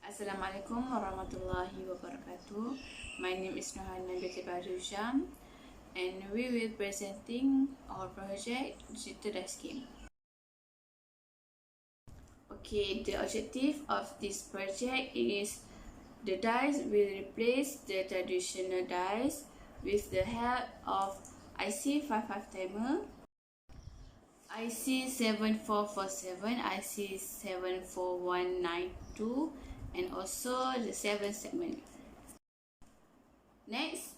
Assalamualaikum warahmatullahi wabarakatuh. My name is Nur Hannan Binti Badrulhisham and we will presenting our project digital dice game. Okay, the objective of this project is the dice will replace the traditional dice with the help of IC55 timer, IC7447, IC74192, and also the 7 segment. Next,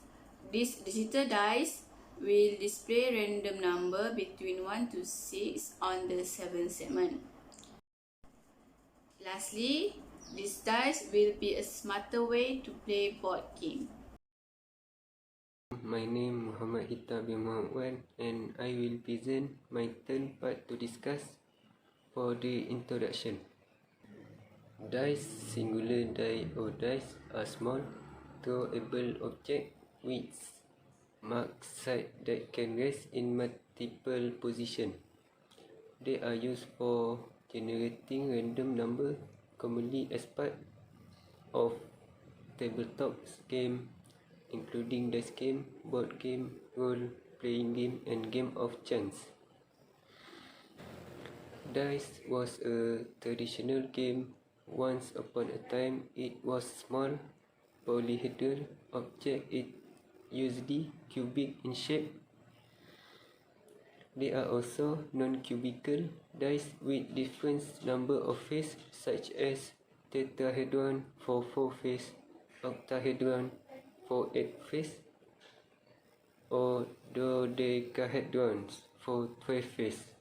this digital dice will display random number between 1 to 6 on the 7 segment. Lastly, this dice will be a smarter way to play board game. My name Muhamad Hitthah bin Mohd and I will present my turn part to discuss for the introduction. Dice, singular die or dice, are small, throwable objects with marked side that can rest in multiple positions. They are used for generating random numbers, commonly as part of tabletop games, including dice game, board game, role-playing game, and game of chance. Dice was a traditional game. Once upon a time, it was small, polyhedral object. It usually cubic in shape. They are also non-cubical dice with different number of faces, such as tetrahedron for 4 faces, octahedron for 8 faces, or dodecahedrons for 12 faces.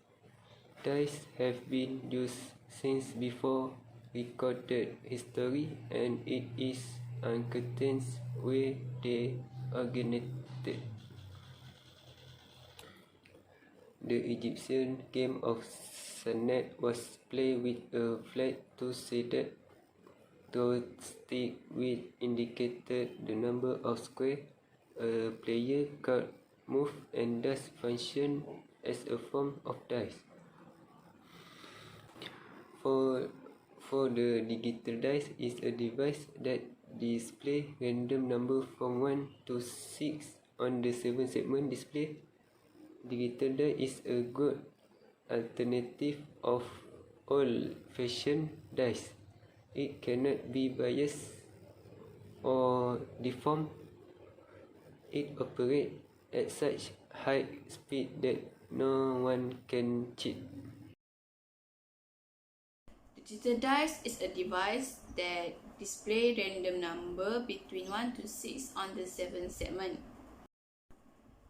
Dice have been used since before recorded history, and it is uncertain where they originated. The Egyptian game of Senet was played with a flat two-sided stick which indicated the number of squares a player could move and thus function as a form of dice. For the digital dice is a device that displays random number from 1 to 6 on the 7 segment display. Digital dice is a good alternative of old-fashioned dice. It cannot be biased or deformed. It operates at such high speed that no one can cheat. Digital dice is a device that displays random number between 1 to 6 on the 7 segment.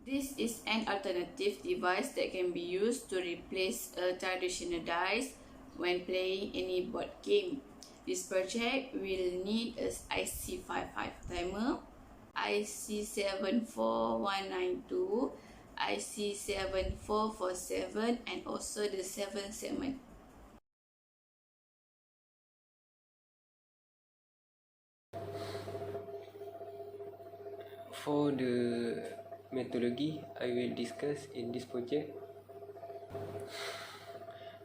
This is an alternative device that can be used to replace a traditional dice when playing any board game. This project will need a IC55 timer, IC74192, IC7447, and also the 7 segment. For the methodology I will discuss in this project,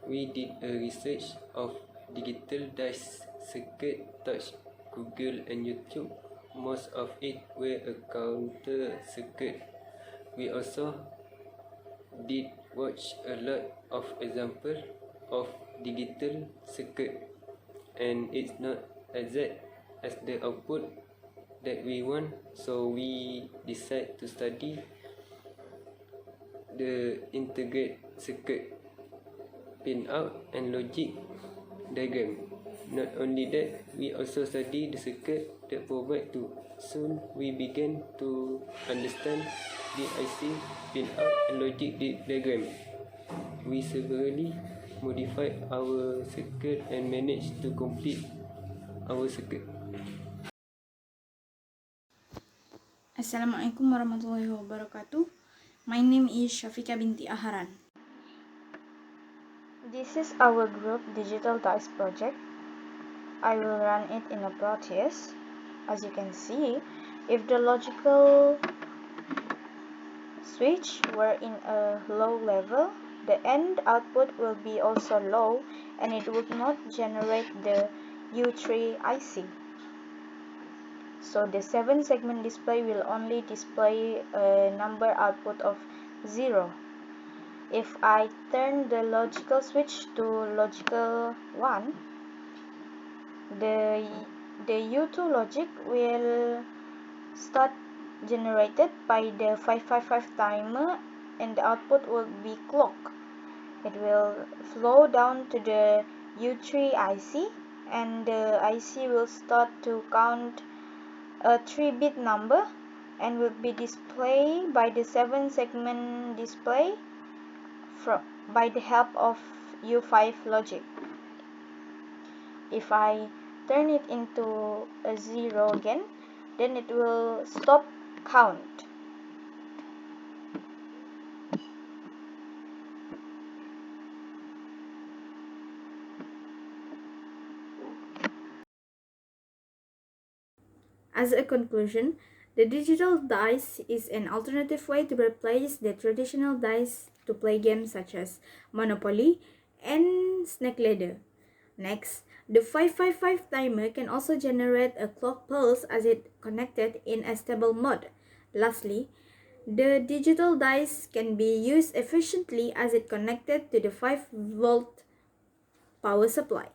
we did a research of digital dice circuit, touch Google and YouTube. Most of it were a counter circuit. We also did watch a lot of examples of digital circuit, and it's not exact as the output that we want, so we decide to study the integrated circuit, pin-out and logic diagram. Not only that, we also study the circuit that provide to. Soon we began to understand the IC, pin-out and logic diagram. We severely modified our circuit and managed to complete our circuit. Assalamualaikum warahmatullahi wabarakatuh. My name is Syafika binti Aharan. This is our group digital dice project. I will run it in a Proteus. As you can see, if the logical switch were in a low level, the end output will be also low and it would not generate the U3 IC. So the 7-segment display will only display a number output of 0. If I turn the logical switch to logical 1, the U2 logic will start generated by the 555 timer and the output will be clock. It will flow down to the U3 IC and the IC will start to count a 3-bit number and will be displayed by the 7-segment display by the help of U5 logic. If I turn it into a 0 again, then it will stop count. As a conclusion, the digital dice is an alternative way to replace the traditional dice to play games such as Monopoly and Snake Ladder. Next, the 555 timer can also generate a clock pulse as it connected in a stable mode. Lastly, the digital dice can be used efficiently as it connected to the 5-volt power supply.